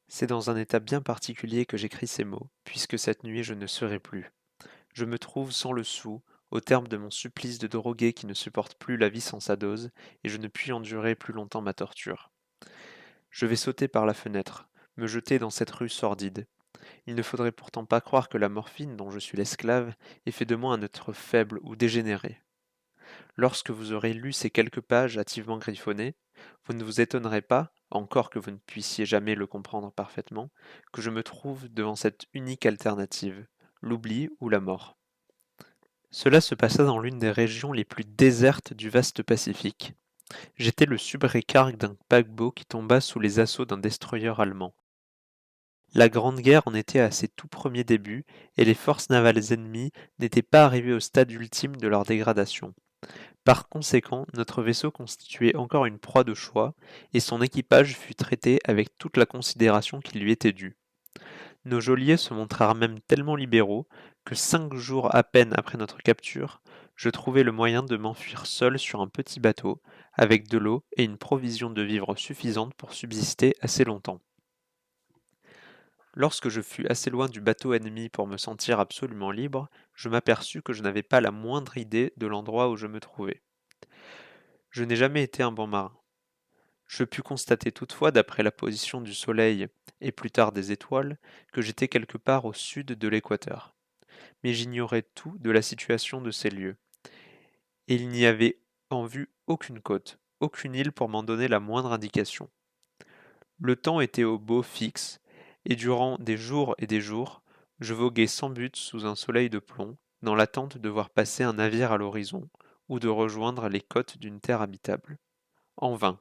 C'est dans un état bien particulier que j'écris ces mots, puisque cette nuit je ne serai plus. Je me trouve sans le sou, au terme de mon supplice de drogué qui ne supporte plus la vie sans sa dose, et je ne puis endurer plus longtemps ma torture. Je vais sauter par la fenêtre, me jeter dans cette rue sordide. Il ne faudrait pourtant pas croire que la morphine dont je suis l'esclave ait fait de moi un être faible ou dégénéré. Lorsque vous aurez lu ces quelques pages hâtivement griffonnées, vous ne vous étonnerez pas, encore que vous ne puissiez jamais le comprendre parfaitement, que je me trouve devant cette unique alternative, l'oubli ou la mort. Cela se passa dans l'une des régions les plus désertes du vaste Pacifique. J'étais le subrécargue d'un paquebot qui tomba sous les assauts d'un destroyer allemand. La Grande Guerre en était à ses tout premiers débuts et les forces navales ennemies n'étaient pas arrivées au stade ultime de leur dégradation. Par conséquent, notre vaisseau constituait encore une proie de choix, et son équipage fut traité avec toute la considération qui lui était due. Nos geôliers se montrèrent même tellement libéraux que 5 jours à peine après notre capture, je trouvai le moyen de m'enfuir seul sur un petit bateau, avec de l'eau et une provision de vivres suffisante pour subsister assez longtemps. Lorsque je fus assez loin du bateau ennemi pour me sentir absolument libre, je m'aperçus que je n'avais pas la moindre idée de l'endroit où je me trouvais. Je n'ai jamais été un bon marin. Je pus constater toutefois, d'après la position du soleil et plus tard des étoiles, que j'étais quelque part au sud de l'équateur. Mais j'ignorais tout de la situation de ces lieux, et il n'y avait en vue aucune côte, aucune île pour m'en donner la moindre indication. Le temps était au beau fixe, et durant des jours et des jours, je voguais sans but sous un soleil de plomb, dans l'attente de voir passer un navire à l'horizon, ou de rejoindre les côtes d'une terre habitable. En vain.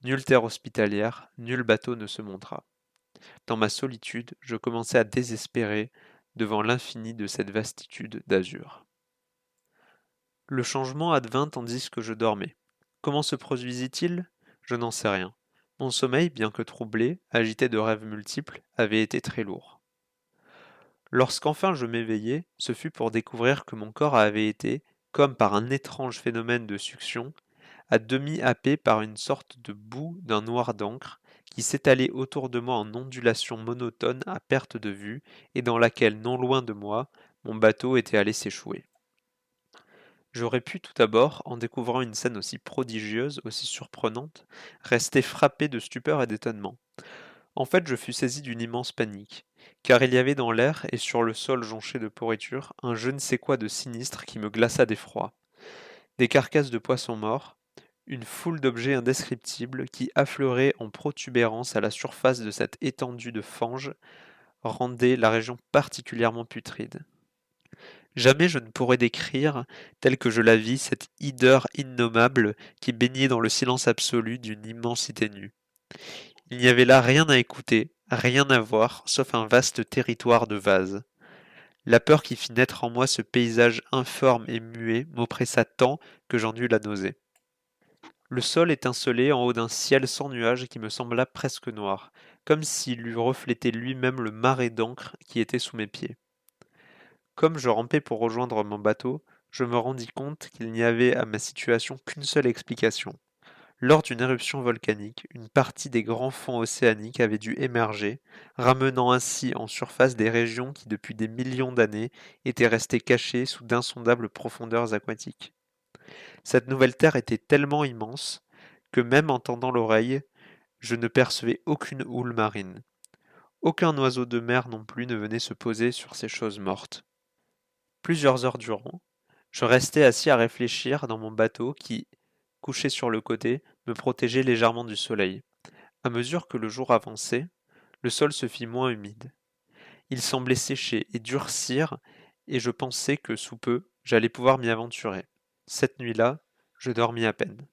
Nulle terre hospitalière, nul bateau ne se montra. Dans ma solitude, je commençais à désespérer devant l'infini de cette vastitude d'azur. Le changement advint tandis que je dormais. Comment se produisit-il? Je n'en sais rien. Mon sommeil, bien que troublé, agité de rêves multiples, avait été très lourd. Lorsqu'enfin je m'éveillai, ce fut pour découvrir que mon corps avait été, comme par un étrange phénomène de succion, à demi happé par une sorte de boue d'un noir d'encre qui s'étalait autour de moi en ondulations monotones à perte de vue et dans laquelle, non loin de moi, mon bateau était allé s'échouer. J'aurais pu tout d'abord, en découvrant une scène aussi prodigieuse, aussi surprenante, rester frappé de stupeur et d'étonnement. En fait, je fus saisi d'une immense panique, car il y avait dans l'air et sur le sol jonché de pourriture un je ne sais quoi de sinistre qui me glaça d'effroi. Des carcasses de poissons morts, une foule d'objets indescriptibles qui affleuraient en protubérance à la surface de cette étendue de fange rendaient la région particulièrement putride. Jamais je ne pourrais décrire, telle que je la vis, cette hideur innommable qui baignait dans le silence absolu d'une immensité nue. Il n'y avait là rien à écouter, rien à voir, sauf un vaste territoire de vases. La peur qui fit naître en moi ce paysage informe et muet m'oppressa tant que j'en eus la nausée. Le sol étincelait en haut d'un ciel sans nuages qui me sembla presque noir, comme s'il eût reflété lui-même le marais d'encre qui était sous mes pieds. Comme je rampais pour rejoindre mon bateau, je me rendis compte qu'il n'y avait à ma situation qu'une seule explication. Lors d'une éruption volcanique, une partie des grands fonds océaniques avait dû émerger, ramenant ainsi en surface des régions qui depuis des millions d'années étaient restées cachées sous d'insondables profondeurs aquatiques. Cette nouvelle terre était tellement immense que même en tendant l'oreille, je ne percevais aucune houle marine. Aucun oiseau de mer non plus ne venait se poser sur ces choses mortes. Plusieurs heures durant, je restais assis à réfléchir dans mon bateau qui, couché sur le côté, me protégeait légèrement du soleil. À mesure que le jour avançait, le sol se fit moins humide. Il semblait sécher et durcir, et je pensais que sous peu, j'allais pouvoir m'y aventurer. Cette nuit-là, je dormis à peine.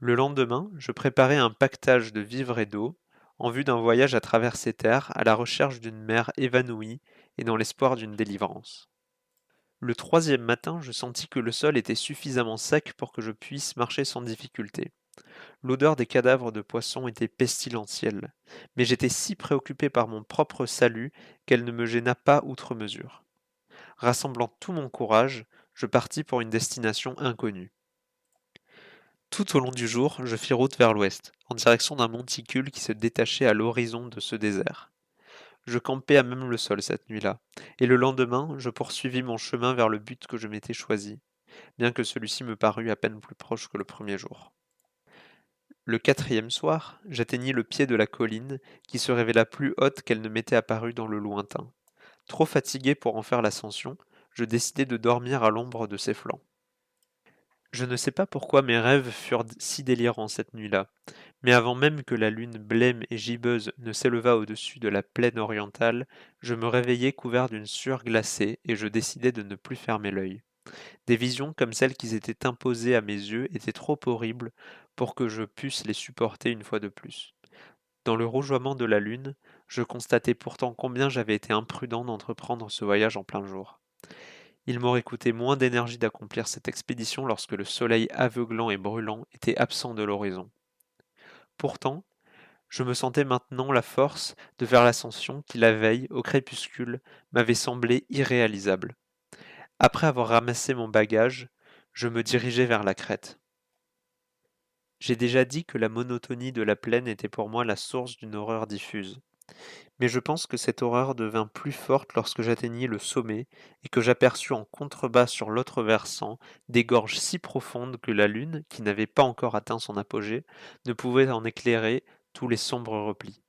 Le lendemain, je préparai un pactage de vivres et d'eau, en vue d'un voyage à travers ces terres à la recherche d'une mer évanouie et dans l'espoir d'une délivrance. Le troisième matin, je sentis que le sol était suffisamment sec pour que je puisse marcher sans difficulté. L'odeur des cadavres de poissons était pestilentielle, mais j'étais si préoccupé par mon propre salut qu'elle ne me gêna pas outre mesure. Rassemblant tout mon courage, je partis pour une destination inconnue. Tout au long du jour, je fis route vers l'ouest, en direction d'un monticule qui se détachait à l'horizon de ce désert. Je campais à même le sol cette nuit-là, et le lendemain, je poursuivis mon chemin vers le but que je m'étais choisi, bien que celui-ci me parût à peine plus proche que le premier jour. Le quatrième soir, j'atteignis le pied de la colline, qui se révéla plus haute qu'elle ne m'était apparue dans le lointain. Trop fatigué pour en faire l'ascension, je décidai de dormir à l'ombre de ses flancs. Je ne sais pas pourquoi mes rêves furent si délirants cette nuit-là, mais avant même que la lune blême et gibbeuse ne s'élevât au-dessus de la plaine orientale, je me réveillai couvert d'une sueur glacée et je décidai de ne plus fermer l'œil. Des visions comme celles qui s'étaient imposées à mes yeux étaient trop horribles pour que je pusse les supporter une fois de plus. Dans le rougeoiement de la lune, je constatai pourtant combien j'avais été imprudent d'entreprendre ce voyage en plein jour. Il m'aurait coûté moins d'énergie d'accomplir cette expédition lorsque le soleil aveuglant et brûlant était absent de l'horizon. Pourtant, je me sentais maintenant la force de faire l'ascension qui, la veille, au crépuscule, m'avait semblé irréalisable. Après avoir ramassé mon bagage, je me dirigeai vers la crête. J'ai déjà dit que la monotonie de la plaine était pour moi la source d'une horreur diffuse. Mais je pense que cette horreur devint plus forte lorsque j'atteignis le sommet et que j'aperçus en contrebas sur l'autre versant des gorges si profondes que la lune, qui n'avait pas encore atteint son apogée, ne pouvait en éclairer tous les sombres replis.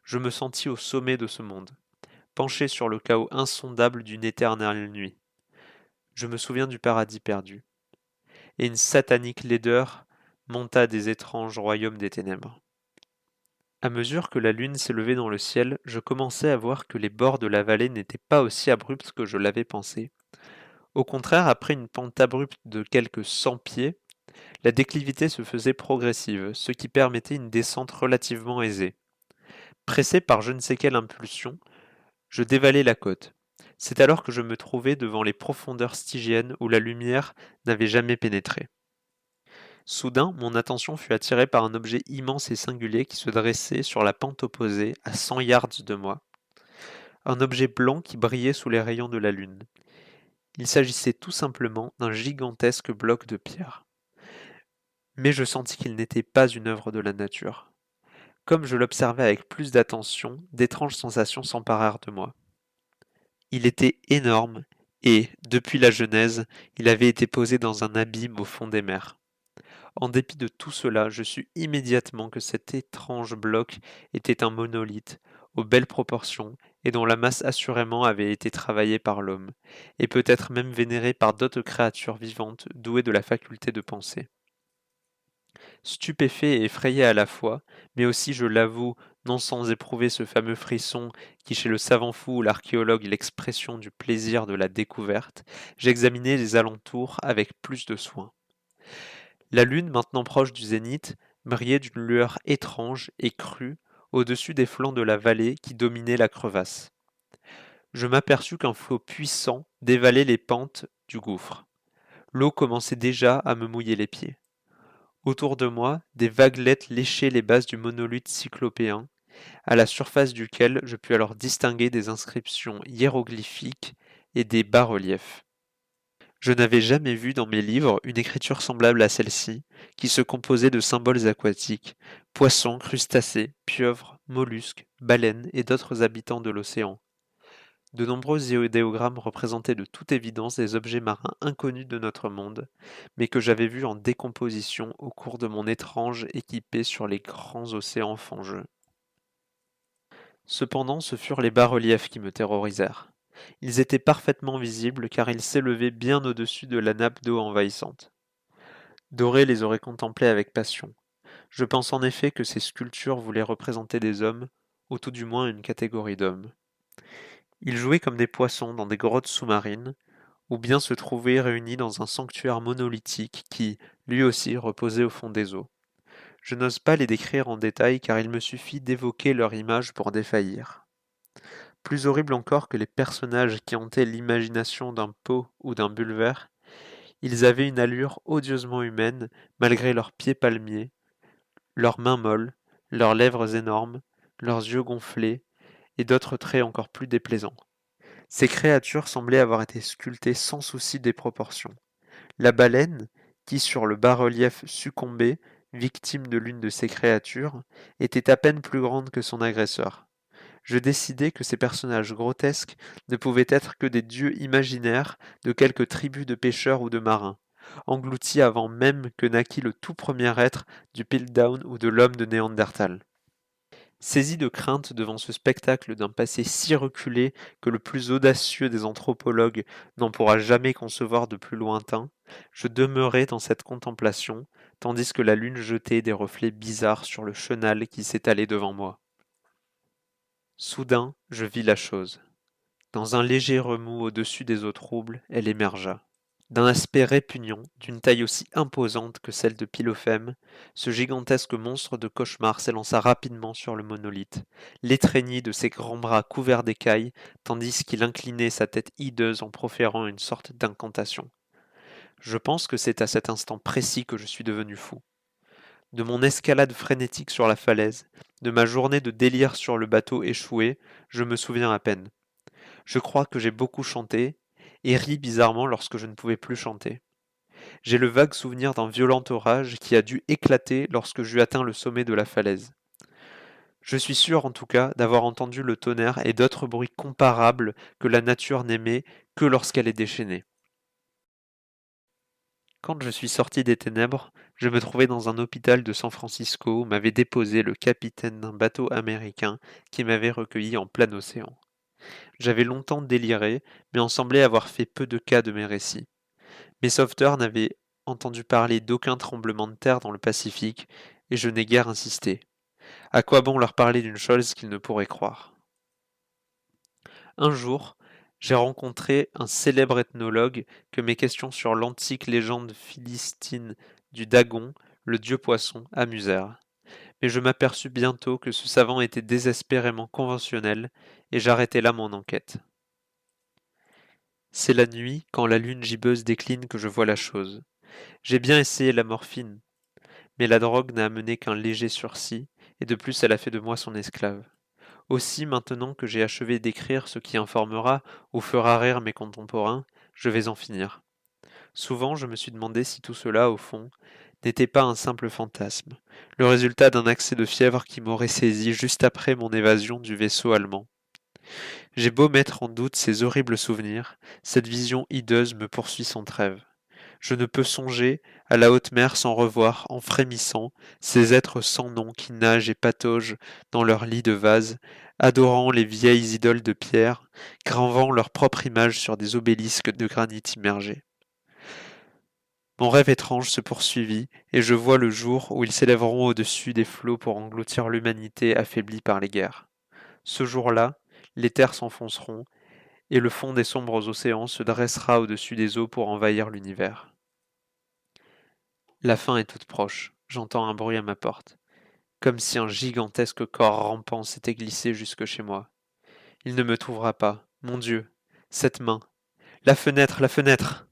Je me sentis au sommet de ce monde, penché sur le chaos insondable d'une éternelle nuit. Je me souviens du paradis perdu, et une satanique laideur monta des étranges royaumes des ténèbres. À mesure que la lune s'élevait dans le ciel, je commençais à voir que les bords de la vallée n'étaient pas aussi abrupts que je l'avais pensé. Au contraire, après une pente abrupte de quelques 100 pieds, la déclivité se faisait progressive, ce qui permettait une descente relativement aisée. Pressé par je ne sais quelle impulsion, je dévalai la côte. C'est alors que je me trouvai devant les profondeurs stygiennes où la lumière n'avait jamais pénétré. Soudain, mon attention fut attirée par un objet immense et singulier qui se dressait sur la pente opposée, à 100 yards de moi. Un objet blanc qui brillait sous les rayons de la lune. Il s'agissait tout simplement d'un gigantesque bloc de pierre. Mais je sentis qu'il n'était pas une œuvre de la nature. Comme je l'observais avec plus d'attention, d'étranges sensations s'emparèrent de moi. Il était énorme et, depuis la Genèse, il avait été posé dans un abîme au fond des mers. En dépit de tout cela, je sus immédiatement que cet étrange bloc était un monolithe, aux belles proportions, et dont la masse assurément avait été travaillée par l'homme, et peut-être même vénéré par d'autres créatures vivantes douées de la faculté de penser. Stupéfait et effrayé à la fois, mais aussi, je l'avoue, non sans éprouver ce fameux frisson qui chez le savant fou ou l'archéologue est l'expression du plaisir de la découverte, j'examinai les alentours avec plus de soin. La lune, maintenant proche du zénith, brillait d'une lueur étrange et crue au-dessus des flancs de la vallée qui dominait la crevasse. Je m'aperçus qu'un flot puissant dévalait les pentes du gouffre. L'eau commençait déjà à me mouiller les pieds. Autour de moi, des vaguelettes léchaient les bases du monolithe cyclopéen, à la surface duquel je pus alors distinguer des inscriptions hiéroglyphiques et des bas-reliefs. Je n'avais jamais vu dans mes livres une écriture semblable à celle-ci, qui se composait de symboles aquatiques, poissons, crustacés, pieuvres, mollusques, baleines et d'autres habitants de l'océan. De nombreux idéogrammes représentaient de toute évidence des objets marins inconnus de notre monde, mais que j'avais vus en décomposition au cours de mon étrange équipée sur les grands océans fangeux. Cependant, ce furent les bas-reliefs qui me terrorisèrent. Ils étaient parfaitement visibles car ils s'élevaient bien au-dessus de la nappe d'eau envahissante. Doré les aurait contemplés avec passion. Je pense en effet que ces sculptures voulaient représenter des hommes, ou tout du moins une catégorie d'hommes. Ils jouaient comme des poissons dans des grottes sous-marines, ou bien se trouvaient réunis dans un sanctuaire monolithique qui, lui aussi, reposait au fond des eaux. Je n'ose pas les décrire en détail car il me suffit d'évoquer leur image pour défaillir. Plus horrible encore que les personnages qui hantaient l'imagination d'un Poe ou d'un Bulwer, ils avaient une allure odieusement humaine malgré leurs pieds palmiers, leurs mains molles, leurs lèvres énormes, leurs yeux gonflés et d'autres traits encore plus déplaisants. Ces créatures semblaient avoir été sculptées sans souci des proportions. La baleine, qui sur le bas-relief succombait, victime de l'une de ces créatures, était à peine plus grande que son agresseur. Je décidai que ces personnages grotesques ne pouvaient être que des dieux imaginaires de quelque tribu de pêcheurs ou de marins, engloutis avant même que naquît le tout premier être du Piltdown ou de l'homme de Néandertal. Saisi de crainte devant ce spectacle d'un passé si reculé que le plus audacieux des anthropologues n'en pourra jamais concevoir de plus lointain, je demeurai dans cette contemplation, tandis que la lune jetait des reflets bizarres sur le chenal qui s'étalait devant moi. Soudain, je vis la chose. Dans un léger remous au-dessus des eaux troubles, elle émergea. D'un aspect répugnant, d'une taille aussi imposante que celle de Pilophème, ce gigantesque monstre de cauchemar s'élança rapidement sur le monolithe, l'étreignit de ses grands bras couverts d'écailles, tandis qu'il inclinait sa tête hideuse en proférant une sorte d'incantation. Je pense que c'est à cet instant précis que je suis devenu fou. De mon escalade frénétique sur la falaise, de ma journée de délire sur le bateau échoué, je me souviens à peine. Je crois que j'ai beaucoup chanté, et ri bizarrement lorsque je ne pouvais plus chanter. J'ai le vague souvenir d'un violent orage qui a dû éclater lorsque j'eus atteint le sommet de la falaise. Je suis sûr en tout cas d'avoir entendu le tonnerre et d'autres bruits comparables que la nature n'aimait que lorsqu'elle est déchaînée. Quand je suis sorti des ténèbres, je me trouvais dans un hôpital de San Francisco où m'avait déposé le capitaine d'un bateau américain qui m'avait recueilli en plein océan. J'avais longtemps déliré, mais on semblait avoir fait peu de cas de mes récits. Mes sauveteurs n'avaient entendu parler d'aucun tremblement de terre dans le Pacifique, et je n'ai guère insisté. À quoi bon leur parler d'une chose qu'ils ne pourraient croire? Un jour, j'ai rencontré un célèbre ethnologue que mes questions sur l'antique légende philistine du Dagon, le dieu poisson, amusèrent. Mais je m'aperçus bientôt que ce savant était désespérément conventionnel, et j'arrêtai là mon enquête. C'est la nuit, quand la lune gibbeuse décline, que je vois la chose. J'ai bien essayé la morphine, mais la drogue n'a amené qu'un léger sursis, et de plus elle a fait de moi son esclave. Aussi, maintenant que j'ai achevé d'écrire ce qui informera ou fera rire mes contemporains, je vais en finir. Souvent, je me suis demandé si tout cela, au fond, n'était pas un simple fantasme, le résultat d'un accès de fièvre qui m'aurait saisi juste après mon évasion du vaisseau allemand. J'ai beau mettre en doute ces horribles souvenirs, cette vision hideuse me poursuit sans trêve. Je ne peux songer à la haute mer sans revoir, en frémissant, ces êtres sans nom qui nagent et pataugent dans leurs lits de vase, adorant les vieilles idoles de pierre, gravant leur propre image sur des obélisques de granit immergés. Mon rêve étrange se poursuivit, et je vois le jour où ils s'élèveront au-dessus des flots pour engloutir l'humanité affaiblie par les guerres. Ce jour-là, les terres s'enfonceront, et le fond des sombres océans se dressera au-dessus des eaux pour envahir l'univers. La fin est toute proche. J'entends un bruit à ma porte, comme si un gigantesque corps rampant s'était glissé jusque chez moi. Il ne me trouvera pas. Mon Dieu, cette main. La fenêtre, la fenêtre.